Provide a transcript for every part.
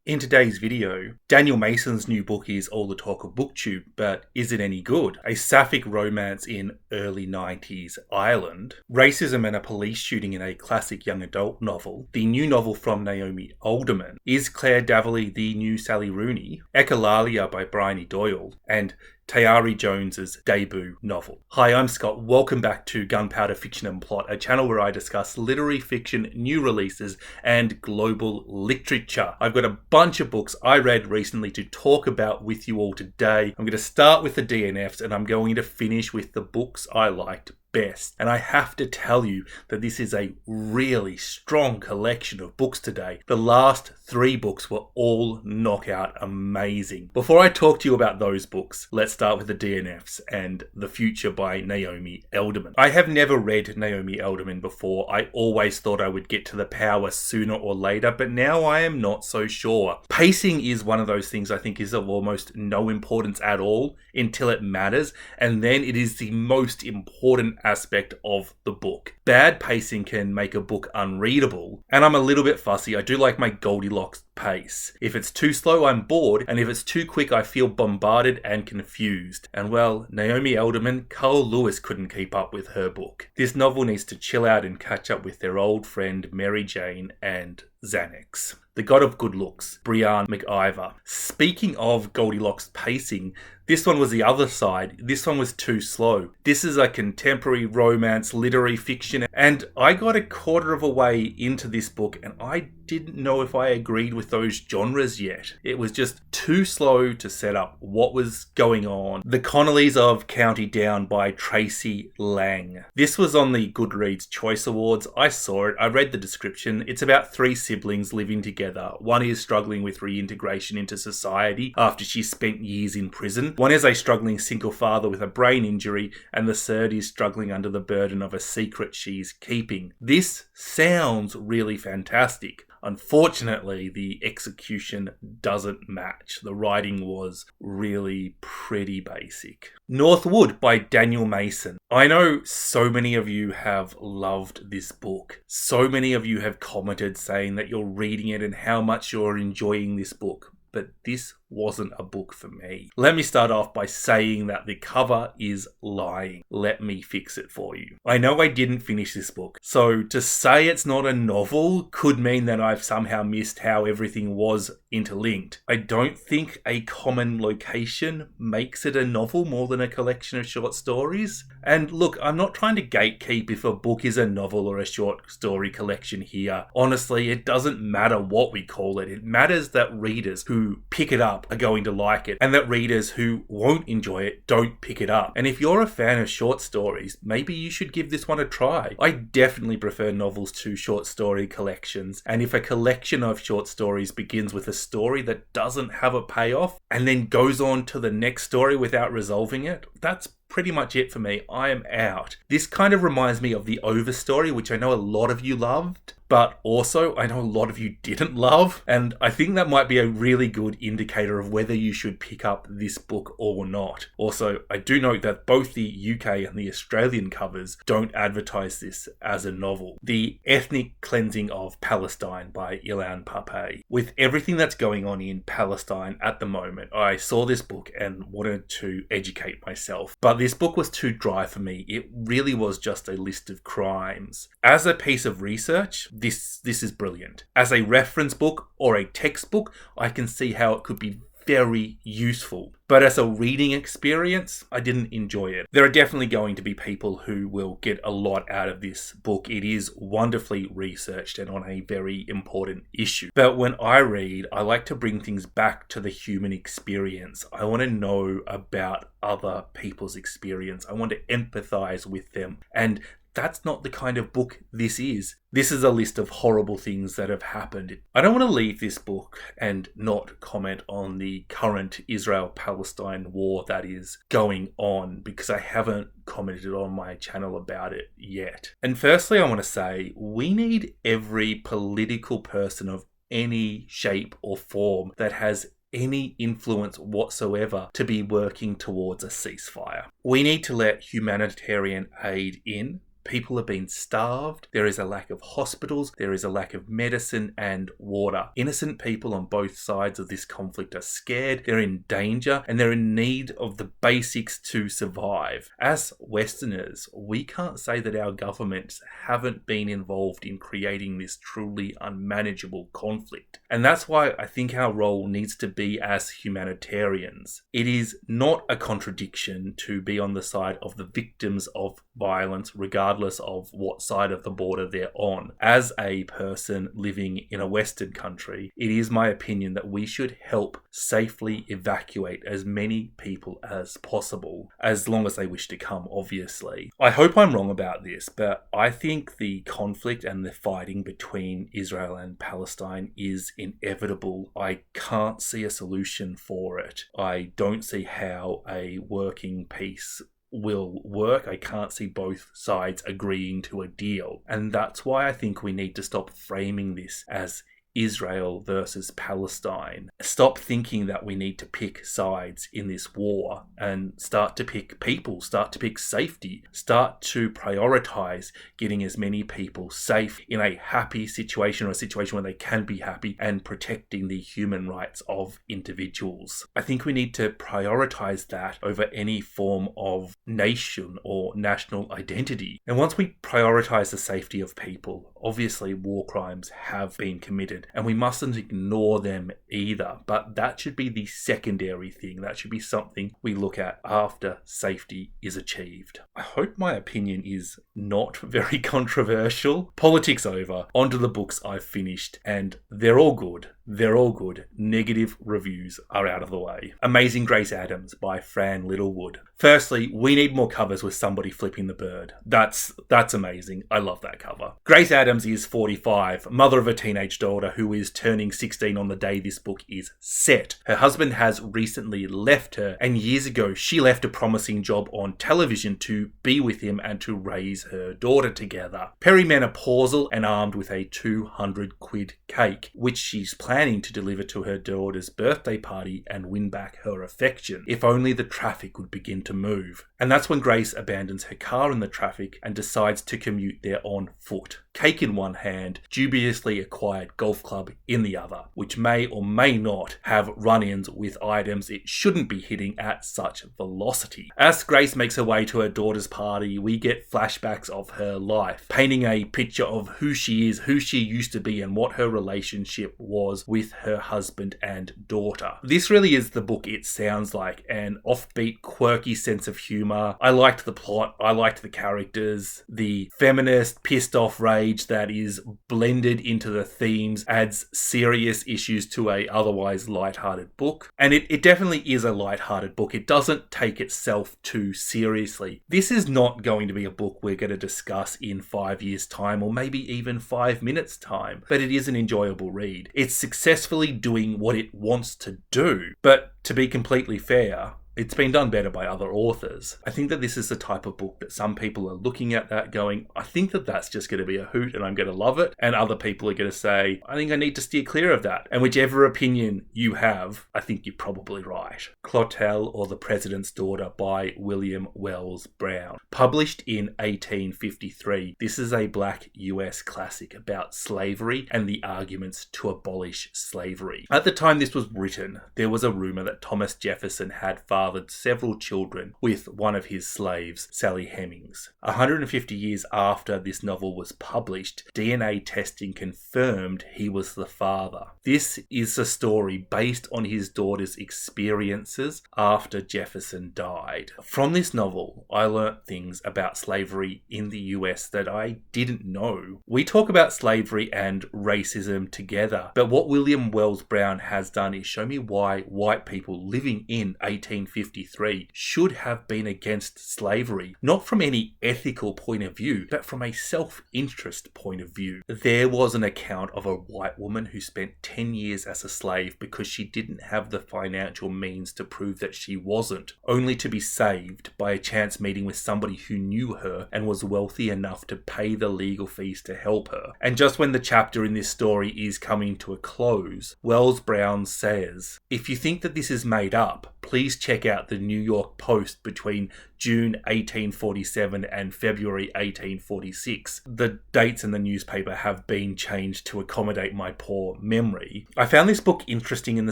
In today's video, Daniel Mason's new book is all the talk of booktube, but is it any good? A sapphic romance in early 90s Ireland, racism and a police shooting in a classic young adult novel, the new novel from Naomi Alderman, is Claire Daverley the new Sally Rooney, Echolalia by Briony Doyle, and Tayari Jones's debut novel. Hi, I'm Scott. Welcome back to Gunpowder Fiction and Plot, a channel where I discuss literary fiction, new releases, and global literature. I've got a bunch of books I read recently to talk about with you all today. I'm going to start with the DNFs and I'm going to finish with the books I liked best. And I have to tell you that this is a really strong collection of books today. The last 3 books were all knockout amazing. Before I talk to you about those books, let's start with the DNFs and The Future by Naomi Alderman. I have never read Naomi Alderman before. I always thought I would get to the power sooner or later, but now I am not so sure. Pacing is one of those things I think is of almost no importance at all until it matters, and then it is the most important aspect of the book. Bad pacing can make a book unreadable, and I'm a little bit fussy. I do like my Goldilocks pace. If it's too slow, I'm bored, and if it's too quick, I feel bombarded and confused. And well, Naomi Alderman, Carl Lewis couldn't keep up with her book. This novel needs to chill out and catch up with their old friend Mary Jane and Xanax. The God of Good Looks, Brianne McIvor. Speaking of Goldilocks pacing, this one was the other side. This one was too slow. This is a contemporary romance, literary fiction, and I got a quarter of a way into this book and I didn't know if I agreed with those genres yet. It was just too slow to set up what was going on. The Connellys of County Down by Tracey, Lange. This was on the Goodreads Choice Awards. I saw it. I read the description. It's about 3 siblings living together. One is struggling with reintegration into society after she spent years in prison. One is a struggling single father with a brain injury, and the third is struggling under the burden of a secret she's keeping. This sounds really fantastic. Unfortunately, the execution doesn't match. The writing was really pretty basic. Northwood by Daniel Mason. I know so many of you have loved this book. So many of you have commented saying that you're reading it and how much you're enjoying this book. But this wasn't a book for me. Let me start off by saying that the cover is lying. Let me fix it for you. I know I didn't finish this book, so to say it's not a novel could mean that I've somehow missed how everything was interlinked. I don't think a common location makes it a novel more than a collection of short stories. And look, I'm not trying to gatekeep if a book is a novel or a short story collection here. Honestly, it doesn't matter what we call it. It matters that readers who pick it up are going to like it, and that readers who won't enjoy it don't pick it up. And if you're a fan of short stories, maybe you should give this one a try. I definitely prefer novels to short story collections, and if a collection of short stories begins with a story that doesn't have a payoff and then goes on to the next story without resolving it, that's pretty much it for me. I am out. This kind of reminds me of the Overstory, which I know a lot of you loved, but also I know a lot of you didn't love, and I think that might be a really good indicator of whether you should pick up this book or not. Also, I do note that both the UK and the Australian covers don't advertise this as a novel. The Ethnic Cleansing of Palestine by Ilan Pappe. With everything that's going on in Palestine at the moment, I saw this book and wanted to educate myself, but this book was too dry for me. It really was just a list of crimes. As a piece of research, this is brilliant. As a reference book or a textbook, I can see how it could be very useful. But as a reading experience, I didn't enjoy it. There are definitely going to be people who will get a lot out of this book. It is wonderfully researched and on a very important issue. But when I read, I like to bring things back to the human experience. I want to know about other people's experience. I want to empathize with them. And that's not the kind of book this is. This is a list of horrible things that have happened. I don't want to leave this book and not comment on the current Israel-Palestine war that is going on, because I haven't commented on my channel about it yet. And firstly, I want to say we need every political person of any shape or form that has any influence whatsoever to be working towards a ceasefire. We need to let humanitarian aid in. People have been starved. There is a lack of hospitals. There is a lack of medicine and water. Innocent people on both sides of this conflict are scared. They're in danger and they're in need of the basics to survive. As Westerners, we can't say that our governments haven't been involved in creating this truly unmanageable conflict. And that's why I think our role needs to be as humanitarians. It is not a contradiction to be on the side of the victims of violence, regardless of what side of the border they're on. As a person living in a Western country, it is my opinion that we should help safely evacuate as many people as possible, as long as they wish to come, obviously. I hope I'm wrong about this, but I think the conflict and the fighting between Israel and Palestine is inevitable. I can't see a solution for it. I don't see how a working peace will work. I can't see both sides agreeing to a deal. And that's why I think we need to stop framing this as Israel versus Palestine. Stop thinking that we need to pick sides in this war and start to pick people, start to pick safety, start to prioritize getting as many people safe in a happy situation, or a situation where they can be happy, and protecting the human rights of individuals. I think we need to prioritize that over any form of nation or national identity. And once we prioritize the safety of people, obviously war crimes have been committed, and we mustn't ignore them either. But that should be the secondary thing. That should be something we look at after safety is achieved. I hope my opinion is not very controversial. Politics over. Onto the books I've finished, and they're all good. They're all good. Negative reviews are out of the way. Amazing Grace Adams by Fran Littlewood. Firstly, we need more covers with somebody flipping the bird. That's amazing. I love that cover. Grace Adams is 45, mother of a teenage daughter who is turning 16 on the day this book is set. Her husband has recently left her, and years ago she left a promising job on television to be with him and to raise her daughter together. Perimenopausal and armed with a 200 quid cake, which she's planning to deliver to her daughter's birthday party and win back her affection. If only the traffic would begin to move. And that's when Grace abandons her car in the traffic and decides to commute there on foot. Cake in one hand, dubiously acquired golf club in the other, which may or may not have run-ins with items it shouldn't be hitting at such velocity. As Grace makes her way to her daughter's party, we get flashbacks of her life, painting a picture of who she is, who she used to be, and what her relationship was with her husband and daughter. This really is the book it sounds like, an offbeat, quirky sense of humour. I liked the plot, I liked the characters, the feminist, pissed off rage that is blended into the themes adds serious issues to a otherwise light-hearted book. And it definitely is a light-hearted book. It doesn't take itself too seriously. This is not going to be a book we're going to discuss in 5 years' time, or maybe even 5 minutes' time, but it is an enjoyable read. It's successfully doing what it wants to do, but to be completely fair, it's been done better by other authors. I think that this is the type of book that some people are looking at that going, I think that that's just going to be a hoot and I'm going to love it. And other people are going to say, I think I need to steer clear of that. And whichever opinion you have, I think you're probably right. Clotel, or The President's Daughter by William Wells Brown. Published in 1853, this is a black US classic about slavery and the arguments to abolish slavery. At the time this was written, there was a rumour that Thomas Jefferson had fathered several children with one of his slaves, Sally Hemings. 150 years after this novel was published, DNA testing confirmed he was the father. This is a story based on his daughter's experiences after Jefferson died. From this novel, I learnt things about slavery in the US that I didn't know. We talk about slavery and racism together, but what William Wells Brown has done is show me why white people living in 1853 should have been against slavery, not from any ethical point of view, but from a self-interest point of view. There was an account of a white woman who spent 10 years as a slave because she didn't have the financial means to prove that she wasn't, only to be saved by a chance meeting with somebody who knew her and was wealthy enough to pay the legal fees to help her. And just when the chapter in this story is coming to a close, Wells Brown says, "If you think that this is made up, please check out the New York Post between June 1847 and February 1846. The dates in the newspaper have been changed to accommodate my poor memory. I found this book interesting in the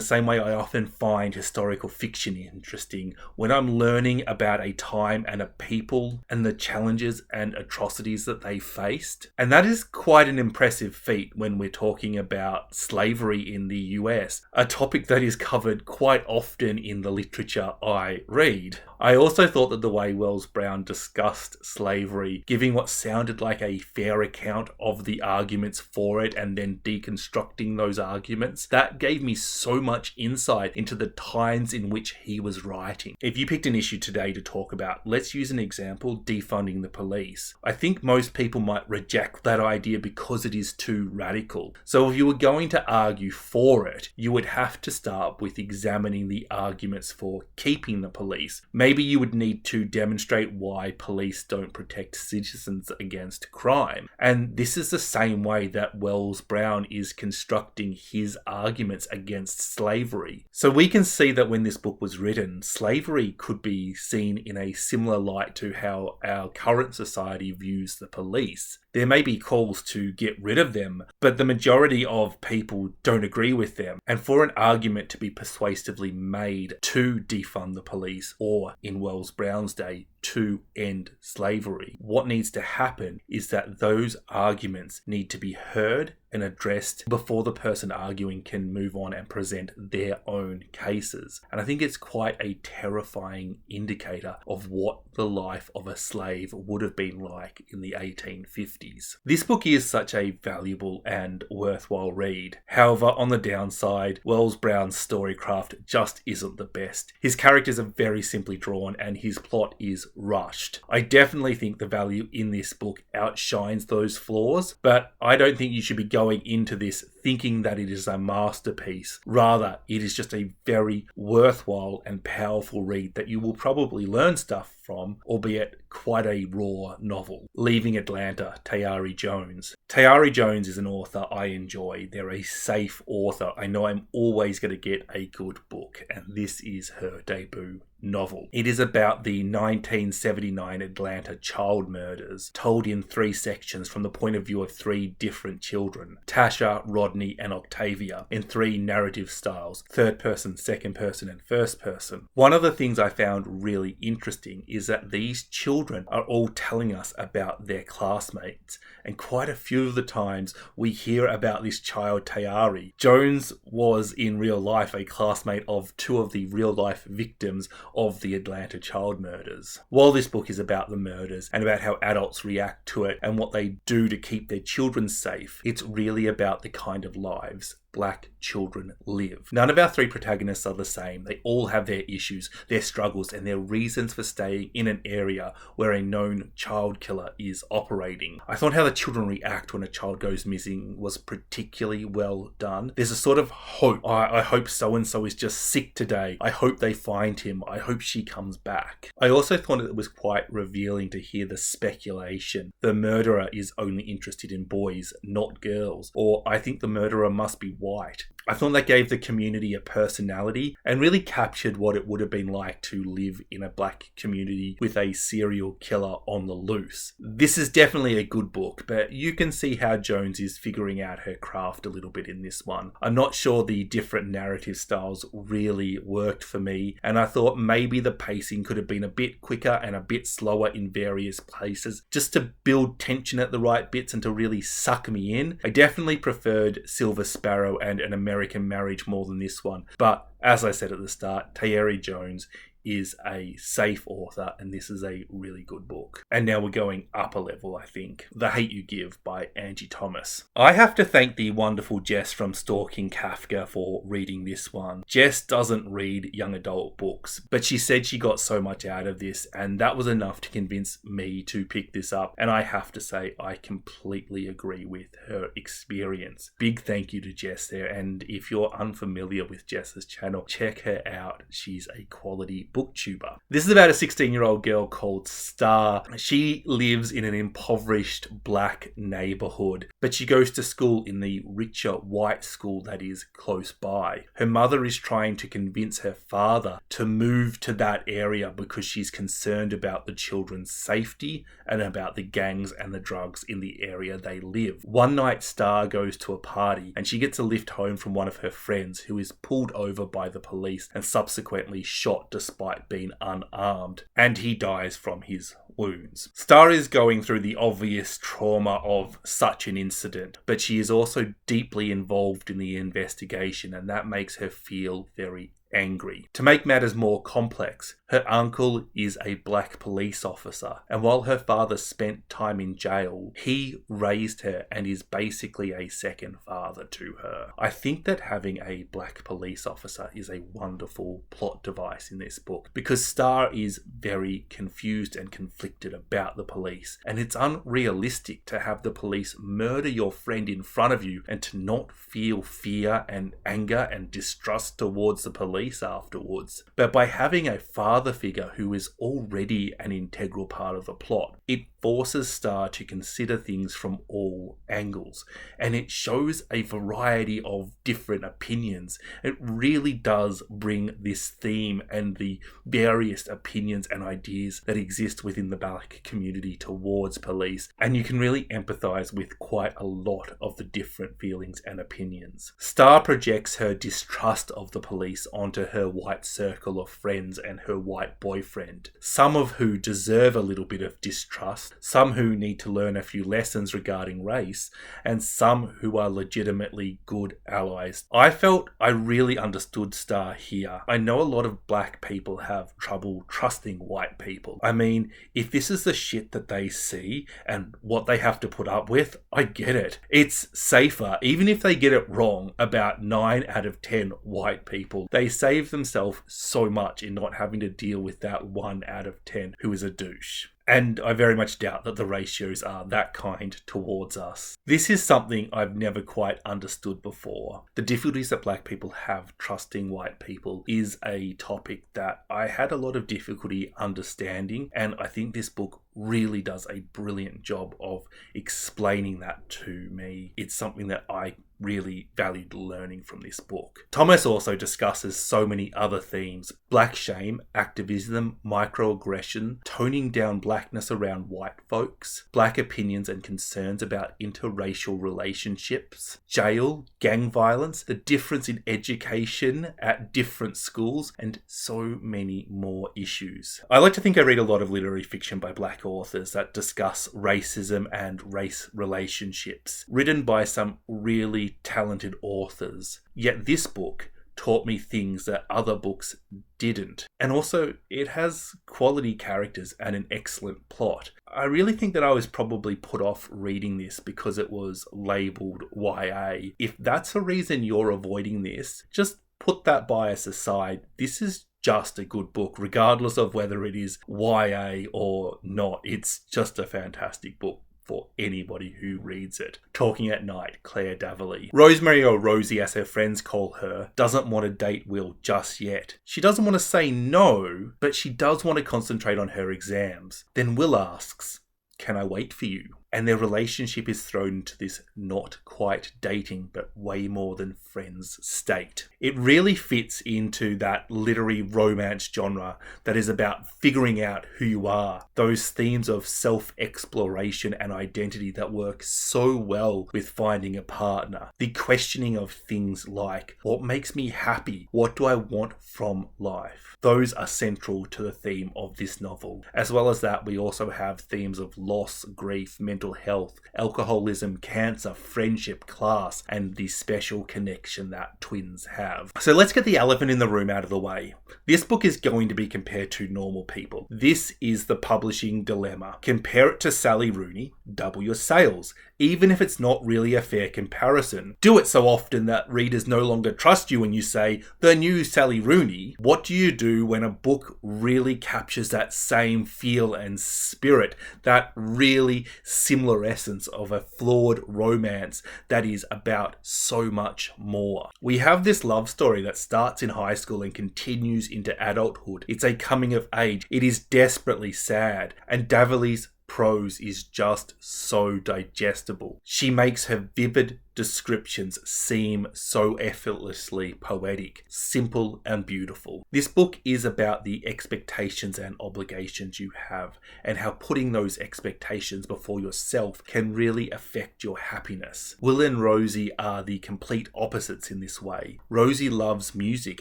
same way I often find historical fiction interesting, when I'm learning about a time and a people and the challenges and atrocities that they faced. And that is quite an impressive feat when we're talking about slavery in the US, a topic that is covered quite often in the literature I read. I also thought that the way Wells Brown discussed slavery, giving what sounded like a fair account of the arguments for it and then deconstructing those arguments, that gave me so much insight into the times in which he was writing. If you picked an issue today to talk about, let's use an example, defunding the police. I think most people might reject that idea because it is too radical. So if you were going to argue for it, you would have to start with examining the arguments for keeping the police. Maybe you would need to demonstrate why police don't protect citizens against crime. And this is the same way that Wells Brown is constructing his arguments against slavery. So we can see that when this book was written, slavery could be seen in a similar light to how our current society views the police. There may be calls to get rid of them, but the majority of people don't agree with them. And for an argument to be persuasively made to defund the police, or in Wells Brown's day, to end slavery, what needs to happen is that those arguments need to be heard and addressed before the person arguing can move on and present their own cases. And I think it's quite a terrifying indicator of what the life of a slave would have been like in the 1850s. This book is such a valuable and worthwhile read. However, on the downside, Wells Brown's storycraft just isn't the best. His characters are very simply drawn and his plot is rushed. I definitely think the value in this book outshines those flaws, but I don't think you should be going into this thinking that it is a masterpiece. Rather, it is just a very worthwhile and powerful read that you will probably learn stuff from, albeit quite a raw novel. Leaving Atlanta, Tayari Jones. Tayari Jones is an author I enjoy. They're a safe author. I know I'm always going to get a good book, and this is her debut novel. It is about the 1979 Atlanta child murders, told in 3 sections from the point of view of 3 different children, Tasha, Rodney, and Octavia, in 3 narrative styles, third person, second person, and first person. One of the things I found really interesting is that these children are all telling us about their classmates, and quite a few of the times we hear about this child Tayari. Jones was in real life a classmate of 2 of the real life victims of the Atlanta child murders. While this book is about the murders and about how adults react to it and what they do to keep their children safe, it's really about the kind of lives Black children live. None of our 3 protagonists are the same. They all have their issues, their struggles, and their reasons for staying in an area where a known child killer is operating. I thought how the children react when a child goes missing was particularly well done. There's a sort of hope. I hope so-and-so is just sick today. I hope they find him. I hope she comes back. I also thought it was quite revealing to hear the speculation. The murderer is only interested in boys, not girls. Or I think the murderer must be white. I thought that gave the community a personality and really captured what it would have been like to live in a Black community with a serial killer on the loose. This is definitely a good book, but you can see how Jones is figuring out her craft a little bit in this one. I'm not sure the different narrative styles really worked for me, and I thought maybe the pacing could have been a bit quicker and a bit slower in various places, just to build tension at the right bits and to really suck me in. I definitely preferred Silver Sparrow and An American Marriage more than this one, but as I said at the start, Tayari Jones is a safe author, and this is a really good book. And now we're going up a level, I think. The Hate You Give by Angie Thomas. I have to thank the wonderful Jess from Stalking Kafka for reading this one. Jess doesn't read young adult books, but she said she got so much out of this, and that was enough to convince me to pick this up, and I have to say I completely agree with her experience. Big thank you to Jess there, and if you're unfamiliar with Jess's channel, check her out. She's a quality booktuber. This is about a 16-year-old girl called Star. She lives in an impoverished Black neighborhood but she goes to school in the richer white school that is close by. Her mother is trying to convince her father to move to that area because she's concerned about the children's safety and about the gangs and the drugs in the area they live. One night, Star goes to a party and she gets a lift home from one of her friends who is pulled over by the police and subsequently shot despite being unarmed, and he dies from his wounds. Star is going through the obvious trauma of such an incident, but she is also deeply involved in the investigation, and that makes her feel very angry. To make matters more complex, her uncle is a black police officer, and while her father spent time in jail, he raised her and is basically a second father to her. I think that having a black police officer is a wonderful plot device in this book, because Star is very confused and conflicted about the police, and it's unrealistic to have the police murder your friend in front of you and to not feel fear and anger and distrust towards the police afterwards. But by having a father figure who is already an integral part of the plot, it forces Star to consider things from all angles, and it shows a variety of different opinions. It really does bring this theme and the various opinions and ideas that exist within the black community towards police, and you can really empathize with quite a lot of the different feelings and opinions. Star projects her distrust of the police onto her white circle of friends and her white boyfriend, some of who deserve a little bit of distrust, some who need to learn a few lessons regarding race, and some who are legitimately good allies. I felt I really understood Star here. I know a lot of black people have trouble trusting white people. I mean, if this is the shit that they see and what they have to put up with, I get it. It's safer, even if they get it wrong about 9 out of 10 white people. They save themselves so much in not having to deal with that 1 out of 10 who is a douche. And I very much doubt that the ratios are that kind towards us. This is something I've never quite understood before. The difficulties that black people have trusting white people is a topic that I had a lot of difficulty understanding, and I think this book really does a brilliant job of explaining that to me. It's something that I really valued learning from this book. Thomas also discusses so many other themes: black shame, activism, microaggression, toning down blackness around white folks, black opinions and concerns about interracial relationships, jail, gang violence, the difference in education at different schools, and so many more issues. I like to think I read a lot of literary fiction by black authors that discuss racism and race relationships, written by some really talented authors. Yet this book taught me things that other books didn't. And also, it has quality characters and an excellent plot. I really think that I was probably put off reading this because it was labelled YA. If that's a reason you're avoiding this, just put that bias aside. This is just a good book, regardless of whether it is YA or not. It's just a fantastic book for anybody who reads it. Talking at Night, Claire Daverley. Rosemary, or Rosie as her friends call her, doesn't want to date Will just yet. She doesn't want to say no, but she does want to concentrate on her exams. Then Will asks, "Can I wait for you?" And their relationship is thrown into this not quite dating, but way more than friends state. It really fits into that literary romance genre that is about figuring out who you are. Those themes of self-exploration and identity that work so well with finding a partner. The questioning of things like, what makes me happy? What do I want from life? Those are central to the theme of this novel. As well as that, we also have themes of loss, grief, mental health, alcoholism, cancer, friendship, class, and the special connection that twins have. So let's get the elephant in the room out of the way. This book is going to be compared to Normal People. This is the publishing dilemma. Compare it to Sally Rooney, double your sales, even if it's not really a fair comparison. Do it so often that readers no longer trust you when you say, the new Sally Rooney. What do you do when a book really captures that same feel and spirit, that really similar essence of a flawed romance that is about so much more? We have this love story that starts in high school and continues into adulthood. It's a coming of age. It is desperately sad, and Daverley's prose is just so digestible. She makes her vivid descriptions seem so effortlessly poetic, simple and beautiful. This book is about the expectations and obligations you have, and how putting those expectations before yourself can really affect your happiness. Will and Rosie are the complete opposites in this way. Rosie loves music,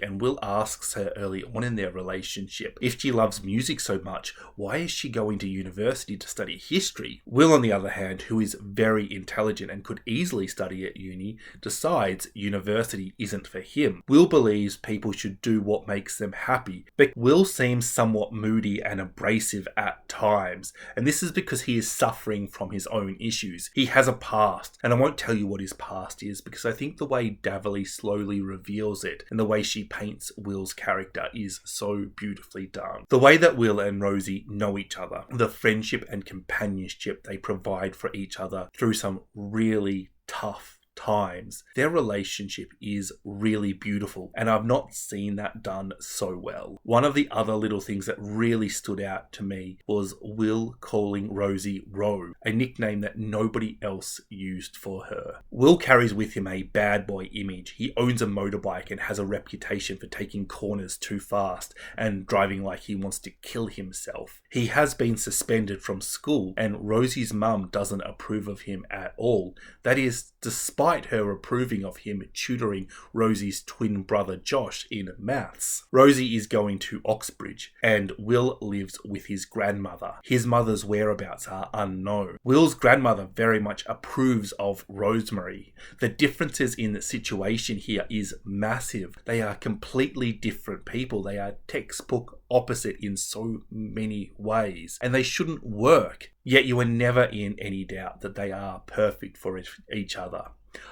and Will asks her early on in their relationship, if she loves music so much, why is she going to university to study history? Will, on the other hand, who is very intelligent and could easily study at uni, decides university isn't for him. Will believes people should do what makes them happy, but Will seems somewhat moody and abrasive at times, and this is because he is suffering from his own issues. He has a past, and I won't tell you what his past is because I think the way Daverley slowly reveals it and the way she paints Will's character is so beautifully done. The way that Will and Rosie know each other, the friendship and companionship they provide for each other through some really tough times. Their relationship is really beautiful, and I've not seen that done so well. One of the other little things that really stood out to me was Will calling Rosie Ro, a nickname that nobody else used for her. Will carries with him a bad boy image. He owns a motorbike and has a reputation for taking corners too fast and driving like he wants to kill himself. He has been suspended from school, and Rosie's mum doesn't approve of him at all. That is, despite her approving of him tutoring Rosie's twin brother Josh in maths. Rosie is going to Oxbridge, and Will lives with his grandmother. His mother's whereabouts are unknown. Will's grandmother very much approves of Rosemary. The differences in the situation here is massive. They are completely different people. They are textbook opposite in so many ways, and they shouldn't work. Yet you are never in any doubt that they are perfect for each other.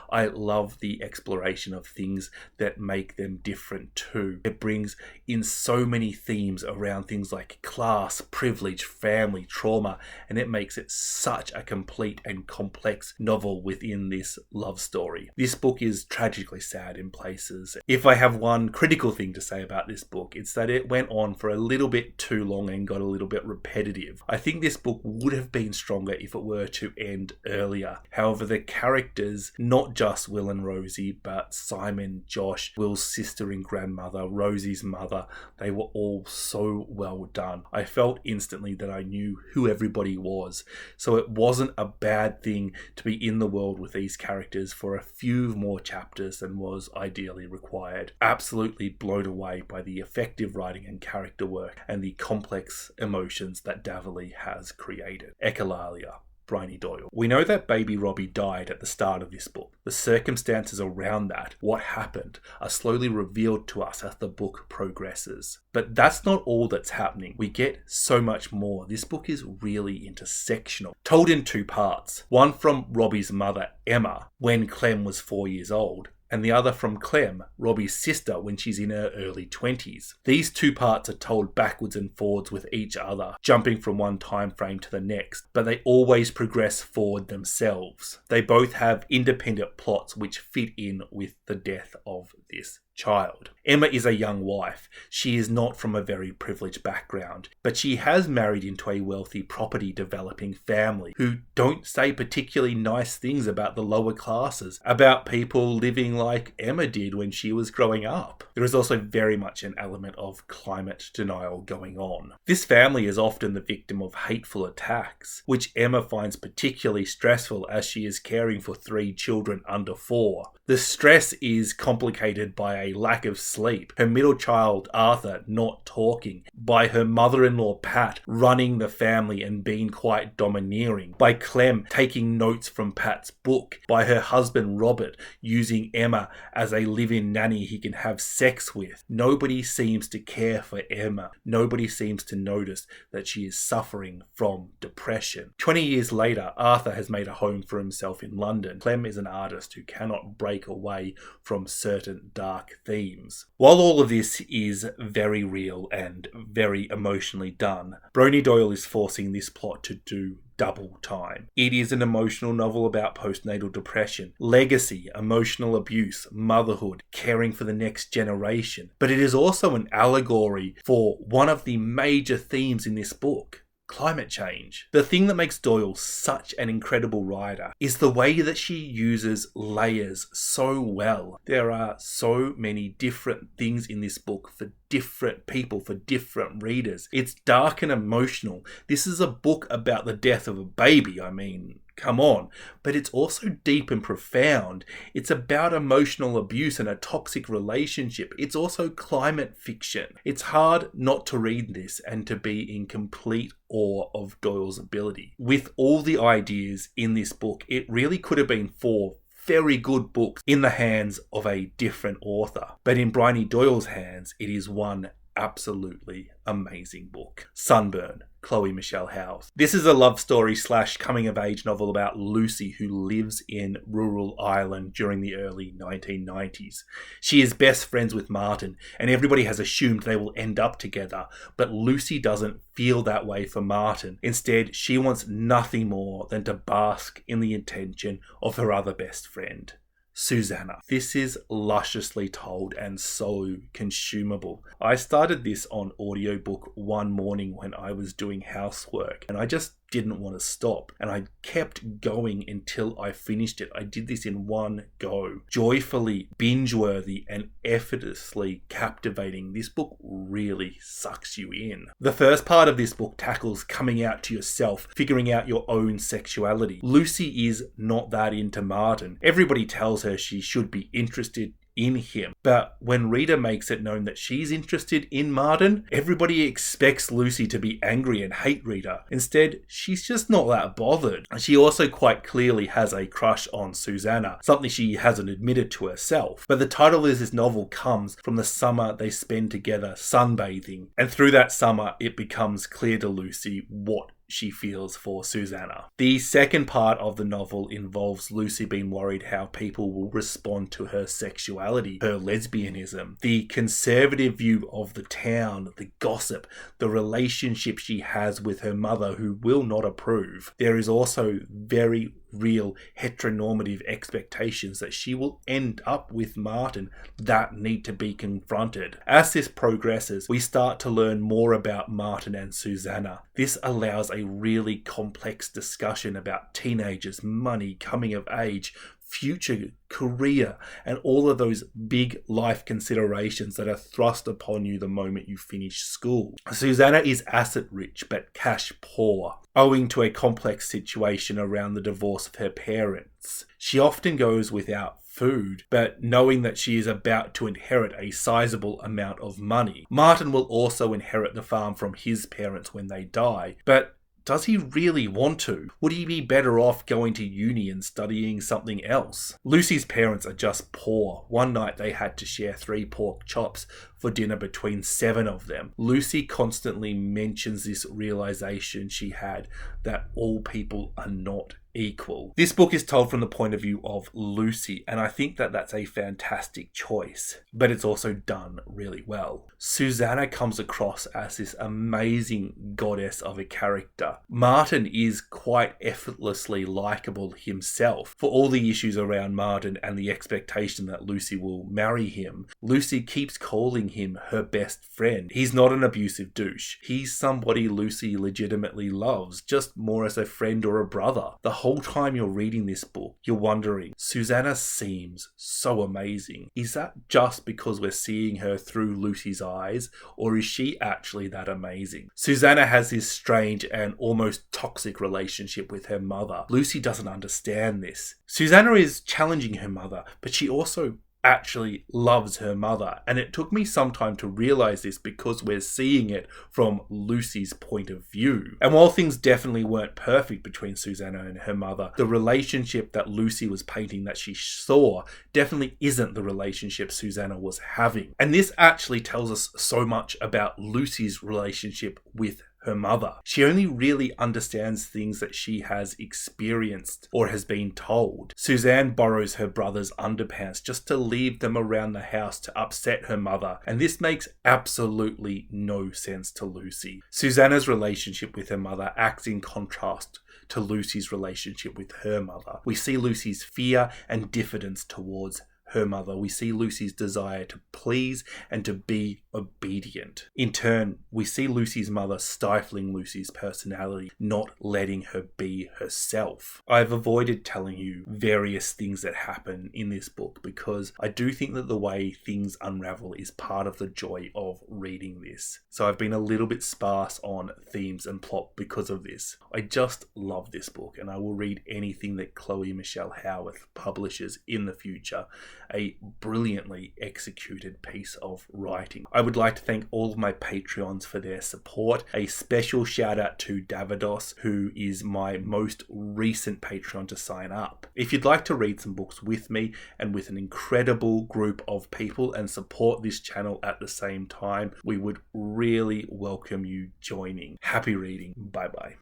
I love the exploration of things that make them different too. It brings in so many themes around things like class, privilege, family, trauma, and it makes it such a complete and complex novel within this love story. This book is tragically sad in places. If I have one critical thing to say about this book, it's that it went on for a little bit too long and got a little bit repetitive. I think this book would have been stronger if it were to end earlier. However, the characters, not just Will and Rosie, but Simon, Josh, Will's sister and grandmother, Rosie's mother, they were all so well done. I felt instantly that I knew who everybody was, so it wasn't a bad thing to be in the world with these characters for a few more chapters than was ideally required. Absolutely blown away by the effective writing and character work and the complex emotions that Daverley has created. Echolalia, Briony Doyle. We know that baby Robbie died at the start of this book. The circumstances around that, what happened, are slowly revealed to us as the book progresses. But that's not all that's happening. We get so much more. This book is really intersectional, told in two parts. One from Robbie's mother, Emma, when Clem was 4 years old, and the other from Clem, Robbie's sister, when she's in her early 20s. These two parts are told backwards and forwards with each other, jumping from one time frame to the next, but they always progress forward themselves. They both have independent plots which fit in with the death of this child. Emma is a young wife. She is not from a very privileged background, but she has married into a wealthy property developing family who don't say particularly nice things about the lower classes, about people living like Emma did when she was growing up. There is also very much an element of climate denial going on. This family is often the victim of hateful attacks, which Emma finds particularly stressful as she is caring for 3 children under 4. The stress is complicated by a lack of sleep, her middle child Arthur not talking, by her mother-in-law Pat running the family and being quite domineering, by Clem taking notes from Pat's book, by her husband Robert using Emma as a live-in nanny he can have sex with. Nobody seems to care for Emma. Nobody seems to notice that she is suffering from depression. 20 years later, Arthur has made a home for himself in London. Clem is an artist who cannot break away from certain dark themes. While all of this is very real and very emotionally done, Briony Doyle is forcing this plot to do double time. It is an emotional novel about postnatal depression, legacy, emotional abuse, motherhood, caring for the next generation. But it is also an allegory for one of the major themes in this book: climate change. The thing that makes Doyle such an incredible writer is the way that she uses layers so well. There are so many different things in this book for different people, for different readers. It's dark and emotional. This is a book about the death of a baby. I mean, come on. But it's also deep and profound. It's about emotional abuse and a toxic relationship. It's also climate fiction. It's hard not to read this and to be in complete awe of Doyle's ability. With all the ideas in this book, it really could have been 4 very good books in the hands of a different author. But in Briony Doyle's hands, it is one absolutely amazing book. Sunburn, Chloe Michelle Howarth. This is a love story / coming of age novel about Lucy, who lives in rural Ireland during the early 1990s. She is best friends with Martin, and everybody has assumed they will end up together, but Lucy doesn't feel that way for Martin. Instead, she wants nothing more than to bask in the attention of her other best friend, Susanna. This is lusciously told and so consumable. I started this on audiobook one morning when I was doing housework, and I just didn't want to stop, and I kept going until I finished it. I did this in one go. Joyfully binge-worthy and effortlessly captivating. This book really sucks you in. The first part of this book tackles coming out to yourself, figuring out your own sexuality. Lucy is not that into Martin. Everybody tells her she should be interested in him. But when Rita makes it known that she's interested in Martin, everybody expects Lucy to be angry and hate Rita. Instead, she's just not that bothered. She also quite clearly has a crush on Susanna, something she hasn't admitted to herself. But the title of this novel comes from the summer they spend together sunbathing. And through that summer, it becomes clear to Lucy what she feels for Susanna. The second part of the novel involves Lucy being worried how people will respond to her sexuality, her lesbianism, the conservative view of the town, the gossip, the relationship she has with her mother who will not approve. There is also very real heteronormative expectations that she will end up with Martin that need to be confronted. As this progresses, we start to learn more about Martin and Susanna. This allows a really complex discussion about teenagers, money, coming of age, future, career, and all of those big life considerations that are thrust upon you the moment you finish school. Susanna is asset rich but cash poor, owing to a complex situation around the divorce of her parents. She often goes without food, but knowing that she is about to inherit a sizable amount of money. Martin will also inherit the farm from his parents when they die, but does he really want to? Would he be better off going to uni and studying something else? Lucy's parents are just poor. One night they had to share 3 pork chops for dinner between 7 of them. Lucy constantly mentions this realization she had that all people are not equal. This book is told from the point of view of Lucy, and I think that that's a fantastic choice, but it's also done really well. Susanna comes across as this amazing goddess of a character. Martin is quite effortlessly likable himself. For all the issues around Martin and the expectation that Lucy will marry him, Lucy keeps calling him her best friend. He's not an abusive douche. He's somebody Lucy legitimately loves, just more as a friend or a brother. The whole time you're reading this book, you're wondering, Susanna seems so amazing. Is that just because we're seeing her through Lucy's eyes, or is she actually that amazing? Susanna has this strange and almost toxic relationship with her mother. Lucy doesn't understand this. Susanna is challenging her mother, but she also actually loves her mother, and it took me some time to realize this because we're seeing it from Lucy's point of view. And while things definitely weren't perfect between Susanna and her mother, the relationship that Lucy was painting that she saw definitely isn't the relationship Susanna was having. And this actually tells us so much about Lucy's relationship with her mother. She only really understands things that she has experienced or has been told. Suzanne borrows her brother's underpants just to leave them around the house to upset her mother, and this makes absolutely no sense to Lucy. Susanna's relationship with her mother acts in contrast to Lucy's relationship with her mother. We see Lucy's fear and diffidence towards her mother, we see Lucy's desire to please and to be obedient. In turn, we see Lucy's mother stifling Lucy's personality, not letting her be herself. I've avoided telling you various things that happen in this book because I do think that the way things unravel is part of the joy of reading this. So I've been a little bit sparse on themes and plot because of this. I just love this book and I will read anything that Chloe Michelle Howarth publishes in the future. A brilliantly executed piece of writing. I would like to thank all of my Patreons for their support. A special shout out to Davidos, who is my most recent Patreon to sign up. If you'd like to read some books with me and with an incredible group of people and support this channel at the same time, we would really welcome you joining. Happy reading. Bye bye.